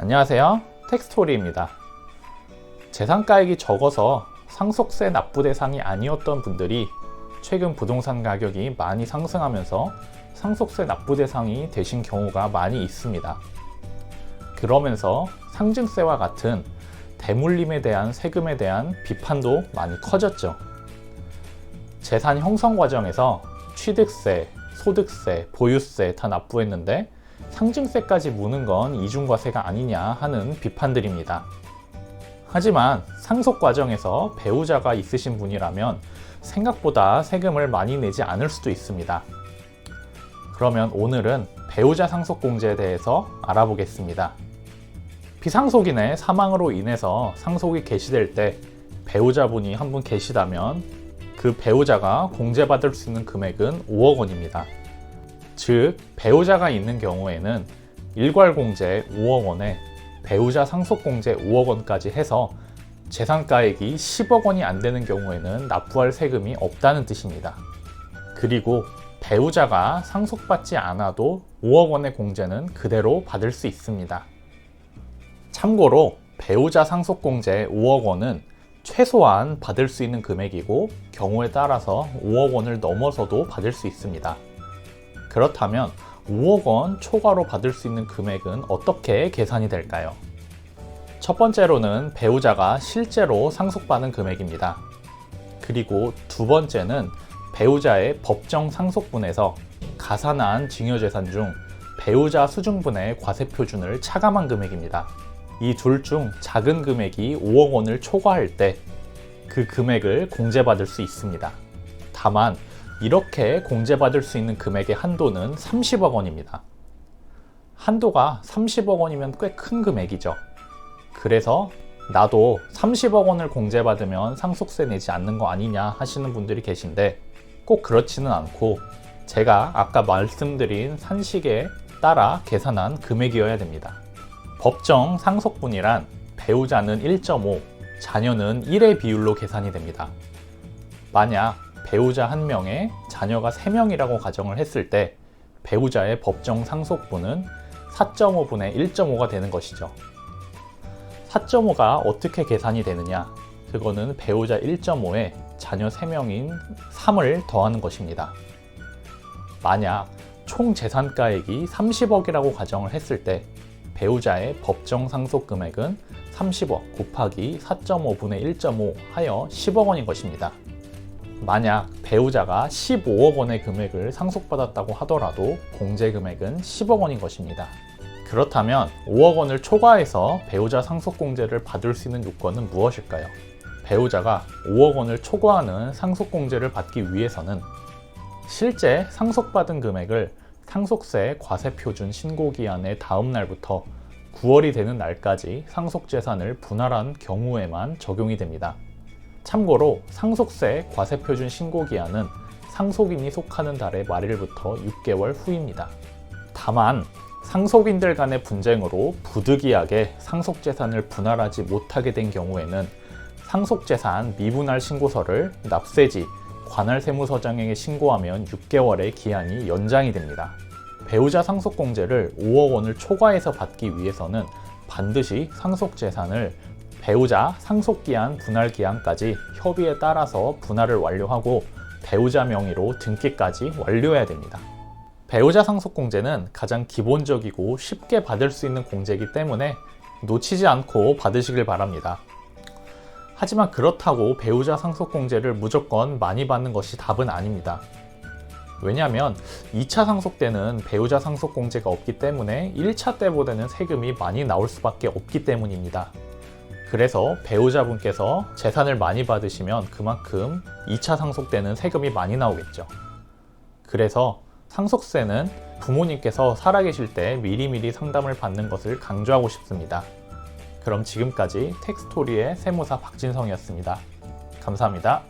안녕하세요, 텍스토리입니다. 재산가액이 적어서 상속세 납부 대상이 아니었던 분들이 최근 부동산 가격이 많이 상승하면서 상속세 납부 대상이 되신 경우가 많이 있습니다. 그러면서 상증세와 같은 대물림에 대한 세금에 대한 비판도 많이 커졌죠. 재산 형성 과정에서 취득세, 소득세, 보유세 다 납부했는데 상증세까지 무는 건 이중과세가 아니냐 하는 비판들입니다. 하지만 상속 과정에서 배우자가 있으신 분이라면 생각보다 세금을 많이 내지 않을 수도 있습니다. 그러면 오늘은 배우자 상속공제에 대해서 알아보겠습니다. 비상속인의 사망으로 인해서 상속이 개시될 때 배우자분이 한 분 계시다면 그 배우자가 공제받을 수 있는 금액은 5억 원입니다. 즉, 배우자가 있는 경우에는 일괄공제 5억 원에 배우자 상속공제 5억 원까지 해서 재산가액이 10억 원이 안 되는 경우에는 납부할 세금이 없다는 뜻입니다. 그리고 배우자가 상속받지 않아도 5억 원의 공제는 그대로 받을 수 있습니다. 참고로 배우자 상속공제 5억 원은 최소한 받을 수 있는 금액이고 경우에 따라서 5억 원을 넘어서도 받을 수 있습니다. 그렇다면 5억 원 초과로 받을 수 있는 금액은 어떻게 계산이 될까요? 첫 번째로는 배우자가 실제로 상속받은 금액입니다. 그리고 두 번째는 배우자의 법정 상속분에서 가산한 증여재산 중 배우자 수중분의 과세표준을 차감한 금액입니다. 이 둘 중 작은 금액이 5억 원을 초과할 때 그 금액을 공제받을 수 있습니다. 다만 이렇게 공제받을 수 있는 금액의 한도는 30억 원입니다. 한도가 30억 원이면 꽤 큰 금액이죠. 그래서 나도 30억 원을 공제받으면 상속세 내지 않는 거 아니냐 하시는 분들이 계신데 꼭 그렇지는 않고 제가 아까 말씀드린 산식에 따라 계산한 금액이어야 됩니다. 법정 상속분이란 배우자는 1.5, 자녀는 1의 비율로 계산이 됩니다. 만약 배우자 1명에 자녀가 3명이라고 가정을 했을 때 배우자의 법정 상속분은 4.5분의 1.5가 되는 것이죠. 4.5가 어떻게 계산이 되느냐? 그거는 배우자 1.5에 자녀 3명인 3을 더하는 것입니다. 만약 총 재산가액이 30억이라고 가정을 했을 때 배우자의 법정 상속 금액은 30억 곱하기 4.5분의 1.5 하여 10억 원인 것입니다. 만약 배우자가 15억 원의 금액을 상속받았다고 하더라도 공제 금액은 10억 원인 것입니다. 그렇다면 5억 원을 초과해서 배우자 상속공제를 받을 수 있는 요건은 무엇일까요? 배우자가 5억 원을 초과하는 상속공제를 받기 위해서는 실제 상속받은 금액을 상속세 과세표준 신고기한의 다음 날부터 9월이 되는 날까지 상속재산을 분할한 경우에만 적용이 됩니다. 참고로 상속세 과세표준 신고기한은 상속인이 속하는 달의 말일부터 6개월 후입니다. 다만 상속인들 간의 분쟁으로 부득이하게 상속재산을 분할하지 못하게 된 경우에는 상속재산 미분할 신고서를 납세지, 관할세무서장에게 신고하면 6개월의 기한이 연장이 됩니다. 배우자 상속공제를 5억 원을 초과해서 받기 위해서는 반드시 상속재산을 배우자 상속기한 분할기한까지 협의에 따라서 분할을 완료하고 배우자 명의로 등기까지 완료해야 됩니다. 배우자 상속공제는 가장 기본적이고 쉽게 받을 수 있는 공제이기 때문에 놓치지 않고 받으시길 바랍니다. 하지만 그렇다고 배우자 상속공제를 무조건 많이 받는 것이 답은 아닙니다. 왜냐하면 2차 상속 때는 배우자 상속공제가 없기 때문에 1차 때보다는 세금이 많이 나올 수밖에 없기 때문입니다. 그래서 배우자분께서 재산을 많이 받으시면 그만큼 2차 상속 때는 세금이 많이 나오겠죠. 그래서 상속세는 부모님께서 살아계실 때 미리미리 상담을 받는 것을 강조하고 싶습니다. 그럼 지금까지 텍스토리의 세무사 박진성이었습니다. 감사합니다.